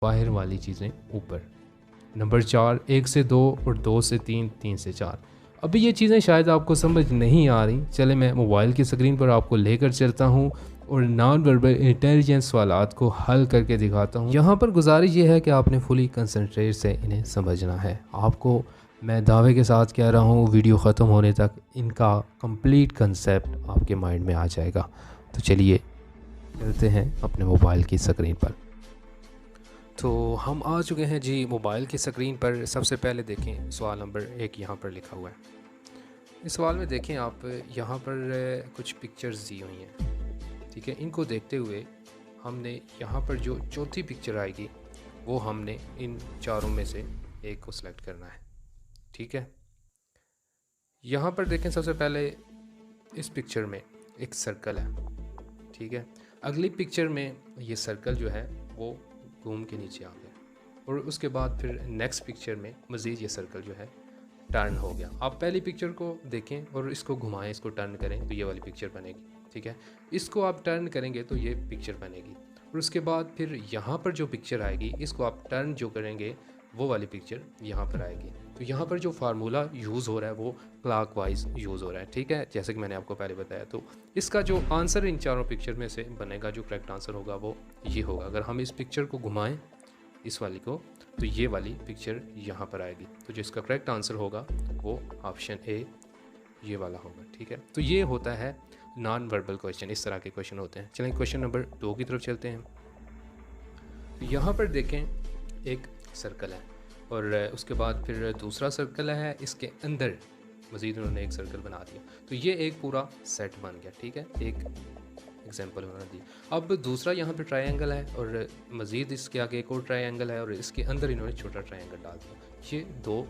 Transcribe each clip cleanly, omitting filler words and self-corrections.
बाहर वाली चीज़ें ऊपर। नंबर 4 1 से 2 और 2 से 3, 3 से 4। अभी ये चीज़ें शायद आपको समझ नहीं आ रही, चले मैं मोबाइल की स्क्रीन पर आपको लेकर चलता हूँ और नॉन वर्बल इंटेलिजेंस सवालात को हल करके दिखाता हूँ। यहाँ पर गुजारिश ये है कि आपने फुली कंसंट्रेट से इन्हें समझना है। आपको मैं दावे के साथ कह रहा हूँ वीडियो ख़त्म होने तक इनका कंप्लीट कंसेप्ट आपके माइंड में आ जाएगा। तो चलिए चलते हैं अपने मोबाइल की स्क्रीन पर। तो हम आ चुके हैं जी मोबाइल की स्क्रीन पर। सबसे पहले देखें सवाल नंबर 1 यहाँ पर लिखा हुआ है। इस सवाल में देखें आप, यहाँ पर कुछ पिक्चर्स दी हुई हैं, ठीक है। इनको देखते हुए हमने यहाँ पर जो चौथी पिक्चर आएगी वो हमने इन चारों में से एक को सिलेक्ट करना है, ठीक है। यहाँ पर देखें सबसे पहले इस पिक्चर में एक सर्कल है, ठीक है। अगली पिक्चर में ये सर्कल जो है वो घूम के नीचे आ गया और उसके बाद फिर नेक्स्ट पिक्चर में मज़ीद ये सर्कल जो है टर्न हो गया। आप पहली पिक्चर को देखें और इसको घुमाएं, इसको टर्न करें तो ये वाली पिक्चर बनेगी, ठीक है। इसको आप टर्न करेंगे तो ये पिक्चर बनेगी और उसके बाद फिर यहाँ पर जो पिक्चर आएगी इसको आप टर्न जो करेंगे वो वाली पिक्चर यहाँ पर आएगी। तो यहाँ पर जो फार्मूला यूज़ हो रहा है वो क्लॉकवाइज यूज़ हो रहा है, ठीक है, जैसे कि मैंने आपको पहले बताया। तो इसका जो आंसर इन चारों पिक्चर में से बनेगा, जो करेक्ट आंसर होगा वो ये होगा। अगर हम इस पिक्चर को घुमाएं इस वाली को तो ये वाली पिक्चर यहाँ पर आएगी। तो जिसका करेक्ट आंसर होगा वो ऑप्शन ए ये वाला होगा, ठीक है। तो ये होता है नॉन वर्बल क्वेश्चन, इस तरह के क्वेश्चन होते हैं। चलें क्वेश्चन नंबर 2 की तरफ चलते हैं। तो यहाँ पर देखें एक सर्कल है और उसके बाद फिर दूसरा सर्कल है, इसके अंदर मज़ीद उन्होंने एक सर्कल बना दिया। तो ये एक पूरा सेट बन गया, ठीक है, एक एग्जांपल उन्होंने दी। अब दूसरा यहाँ पे ट्रायंगल है और मज़ीद इसके आगे एक और ट्रायंगल है और इसके अंदर इन्होंने छोटा ट्रायंगल डाल दिया। ये 2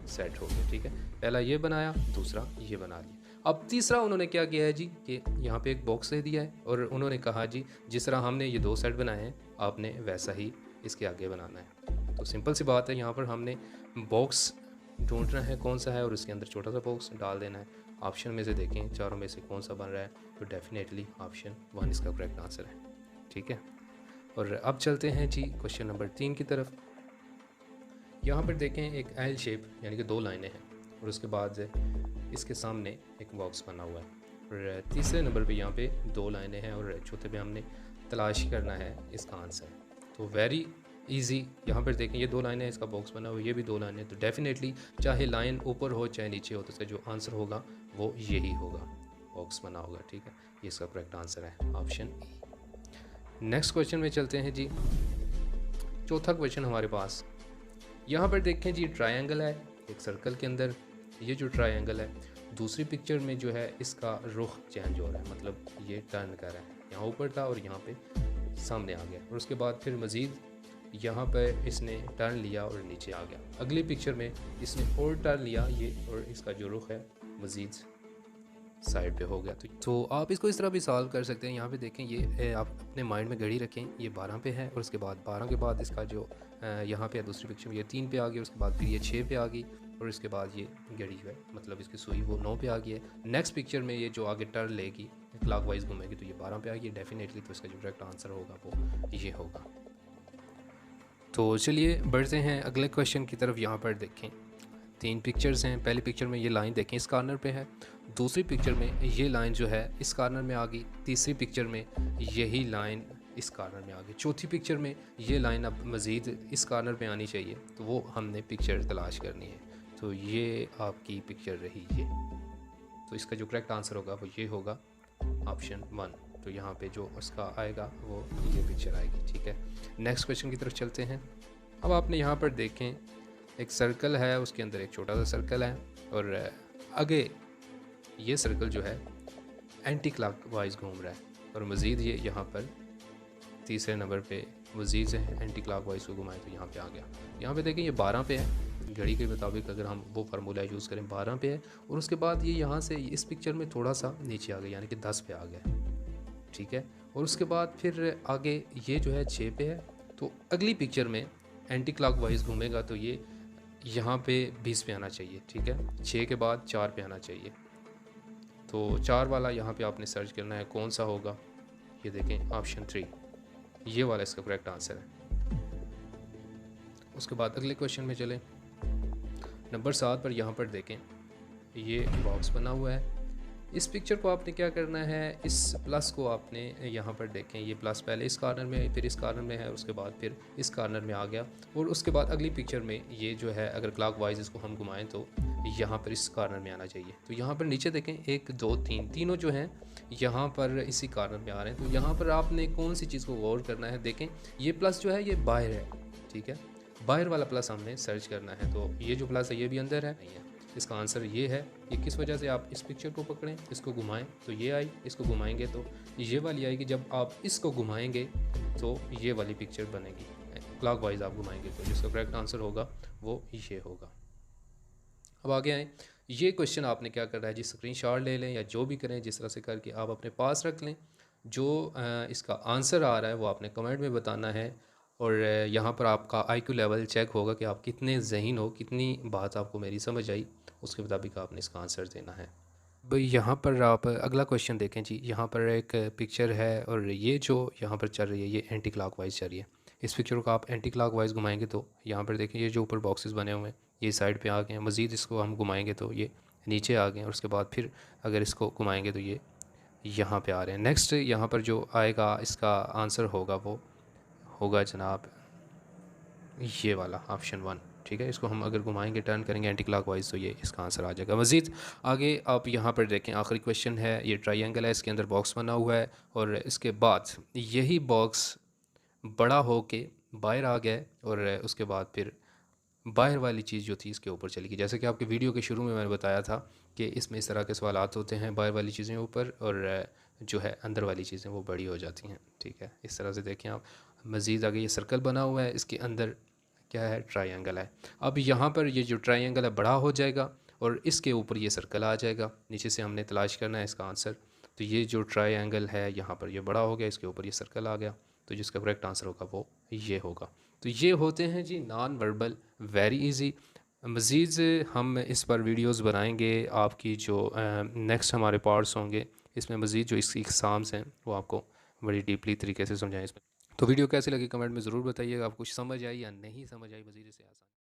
सेट हो गए, ठीक है। पहला ये बनाया, दूसरा ये बना लिया। अब तीसरा उन्होंने क्या किया है जी कि यहाँ पे एक बॉक्स दे दिया है और उन्होंने कहा जी जिस तरह हमने ये 2 सेट बनाए हैं आपने वैसा ही इसके आगे बनाना है। तो सिंपल सी बात है, यहाँ पर हमने बॉक्स ढूंढना है कौन सा है और उसके अंदर छोटा सा बॉक्स डाल देना है। ऑप्शन में से देखें चारों में से कौन सा बन रहा है, तो डेफिनेटली ऑप्शन 1 इसका करेक्ट आंसर है, ठीक है। और अब चलते हैं जी क्वेश्चन नंबर 3 की तरफ। यहाँ पर देखें एक एल शेप यानी कि 2 लाइनें हैं और उसके बाद इसके सामने एक बॉक्स बना हुआ है और तीसरे नंबर पे यहाँ पे 2 लाइनें हैं और चौथे पे हमने तलाश करना है इसका आंसर। तो वेरी इजी, यहाँ पर देखें ये 2 लाइनें, इसका बॉक्स बना हुआ है, ये भी 2 लाइनें। तो डेफिनेटली चाहे लाइन ऊपर हो चाहे नीचे हो तो इसका जो आंसर होगा वो यही होगा, बॉक्स बना होगा, ठीक है। ये इसका करेक्ट आंसर है ऑप्शन ई। नेक्स्ट क्वेश्चन में चलते हैं जी। चौथा क्वेश्चन हमारे पास, यहाँ पर देखें जी ट्रायंगल है एक सर्कल के अंदर। ये जो ट्रायंगल है दूसरी पिक्चर में जो है इसका रुख चेंज हो रहा है, मतलब ये टर्न कर रहा है, यहाँ ऊपर था और यहाँ पे सामने आ गया और उसके बाद फिर मज़ीद यहाँ पर इसने टर्न लिया और नीचे आ गया। अगली पिक्चर में इसने और टर्न लिया ये और इसका जो रुख है मज़ीद साइड पे हो गया। तो आप इसको इस तरह भी सॉल्व कर सकते हैं। यहाँ पे देखें ये आप अपने माइंड में घड़ी रखें, ये 12 पे है और उसके बाद 12 के बाद इसका जो यहाँ पे है दूसरी पिक्चर में ये 3 पे आ गई, उसके बाद फिर ये 6 पे आ गई और इसके बाद ये घड़ी है मतलब इसकी सुई वो 9 पे आ गई है। नेक्स्ट पिक्चर में ये जो आगे टर्न लेगी क्लॉकवाइज घूमेगी तो ये 12 पे आ गई डेफिनेटली। तो इसका जो करेक्ट आंसर होगा वो ये होगा। तो चलिए बढ़ते हैं अगले क्वेश्चन की तरफ। यहाँ पर देखें 3 पिक्चर्स हैं। पहली पिक्चर में ये लाइन देखें इस कॉर्नर पे है, दूसरी पिक्चर में ये लाइन जो है इस कॉर्नर में आ गई, तीसरी पिक्चर में यही लाइन इस कॉर्नर में आ गई, चौथी पिक्चर में ये लाइन अब मज़ीद इस कॉर्नर पे आनी चाहिए तो वो हमने पिक्चर तलाश करनी है। तो ये आपकी पिक्चर रही ये, तो इसका जो करेक्ट आंसर होगा वो ये होगा ऑप्शन 1। तो यहाँ पे जो उसका आएगा वो ये पिक्चर आएगी, ठीक है। नेक्स्ट क्वेश्चन की तरफ चलते हैं। अब आपने यहाँ पर देखें एक सर्कल है, उसके अंदर एक छोटा सा सर्कल है और आगे ये सर्कल जो है एंटी क्लॉकवाइज घूम रहा है और मज़ीद ये यहाँ पर तीसरे नंबर पे मज़ीद है एंटी क्लॉकवाइज को घुमाए तो यहाँ पे आ गया। यहाँ पे देखें ये 12 पे है, घड़ी के मुताबिक अगर हम वो फार्मूला यूज़ करें 12 पे है और उसके बाद ये यहाँ से इस पिक्चर में थोड़ा सा नीचे आ गया यानी कि 10 पे आ गया, ठीक है। और उसके बाद फिर आगे ये जो है 6 पे है, तो अगली पिक्चर में एंटी क्लॉकवाइज घूमेगा तो ये यहाँ पे 20 पे आना चाहिए, ठीक है। 6 के बाद 4 पे आना चाहिए, तो 4 वाला यहाँ पे आपने सर्च करना है कौन सा होगा। ये देखें ऑप्शन 3 ये वाला इसका करेक्ट आंसर है। उसके बाद अगले क्वेश्चन में चलें। नंबर 7 पर यहाँ पर देखें, ये बॉक्स बना हुआ है। इस पिक्चर को आपने क्या करना है, इस प्लस को आपने यहाँ पर देखें, ये प्लस पहले इस कॉर्नर में, फिर इस कॉर्नर में है, उसके बाद फिर इस कॉर्नर में आ गया, और उसके बाद अगली पिक्चर में ये जो है अगर क्लॉकवाइज इसको हम घुमाएं तो यहाँ पर इस कॉर्नर में आना चाहिए। तो यहाँ पर नीचे देखें 1 2 3 तीनों जो हैं यहाँ पर इसी कॉर्नर में आ रहे हैं। तो यहाँ पर आपने कौन सी चीज़ को गौर करना है, देखें ये प्लस जो है ये बाहर है, ठीक है, बाहर वाला प्लस हमने सर्च करना है। तो ये जो प्लस है ये भी अंदर है, नहीं है। इसका आंसर ये है। ये किस वजह से, आप इस पिक्चर को पकड़ें, इसको घुमाएं तो ये आई, इसको घुमाएंगे तो ये वाली आएगी, जब आप इसको घुमाएंगे तो ये वाली पिक्चर बनेगी। क्लॉकवाइज आप घुमाएंगे तो जिसका करेक्ट आंसर होगा वो ये होगा। अब आगे आएँ, ये क्वेश्चन आपने क्या करना है जी, स्क्रीनशॉट ले लें या जो भी करें, जिस तरह से करके आप अपने पास रख लें। जो इसका आंसर आ रहा है वो आपने कमेंट में बताना है, और यहाँ पर आपका आईक्यू लेवल चेक होगा कि आप कितने ज़हीन हो, कितनी बात आपको मेरी समझ आई, उसके मुताबिक आपने इसका आंसर देना है। भाई यहाँ पर आप अगला क्वेश्चन देखें जी, यहाँ पर एक पिक्चर है और ये जो यहाँ पर चल रही है ये एंटी क्लॉकवाइज चल रही है। इस पिक्चर को आप एंटी क्लॉकवाइज घुमाएंगे तो यहाँ पर देखें ये जो ऊपर बॉक्सेस बने हुए हैं ये साइड पे आ गए हैं। मज़ीद इसको हम घुमाएंगे तो ये नीचे आ गए हैं, और उसके बाद फिर अगर इसको घुमाएंगे तो ये यहाँ पे आ रहे हैं। नेक्स्ट यहाँ पर जो आएगा इसका आंसर होगा वो होगा जनाब ये वाला ऑप्शन 1, ठीक है। इसको हम अगर घुमाएंगे, टर्न करेंगे एंटी क्लॉकवाइज तो ये इसका आंसर आ जाएगा। मज़ीद आगे आप यहाँ पर देखें, आखिरी क्वेश्चन है, ये ट्रायंगल है, इसके अंदर बॉक्स बना हुआ है, और इसके बाद यही बॉक्स बड़ा हो के बाहर आ गया, और उसके बाद फिर बाहर वाली चीज़ जो थी इसके ऊपर चली गई। जैसे कि आपके वीडियो के शुरू में मैंने बताया था कि इसमें इस तरह के सवालात होते हैं, बाहर वाली चीज़ें ऊपर और जो है अंदर वाली चीज़ें वो बड़ी हो जाती हैं, ठीक है। इस तरह से देखें आप। मज़ीद आगे ये सर्कल बना हुआ है, इसके अंदर क्या है, ट्रायंगल है। अब यहाँ पर ये जो ट्रायंगल है बड़ा हो जाएगा और इसके ऊपर ये सर्कल आ जाएगा। नीचे से हमने तलाश करना है इसका आंसर। तो ये जो ट्रायंगल है यहाँ पर ये बड़ा हो गया, इसके ऊपर ये सर्कल आ गया, तो जिसका करेक्ट आंसर होगा वो ये होगा। तो ये होते हैं जी नॉन वर्बल, वेरी इजी। मज़ीद हम इस पर वीडियोस बनाएंगे, आपकी जो नेक्स्ट हमारे पार्ट्स होंगे इसमें मज़ीद जो इसकी एग्ज़ाम्स हैं वो आपको बड़ी डीपली तरीके से समझाएं इसमें। तो वीडियो कैसी लगी कमेंट में ज़रूर बताइएगा, आपको कुछ समझ आई या नहीं समझ आई, मज़ीद से आसान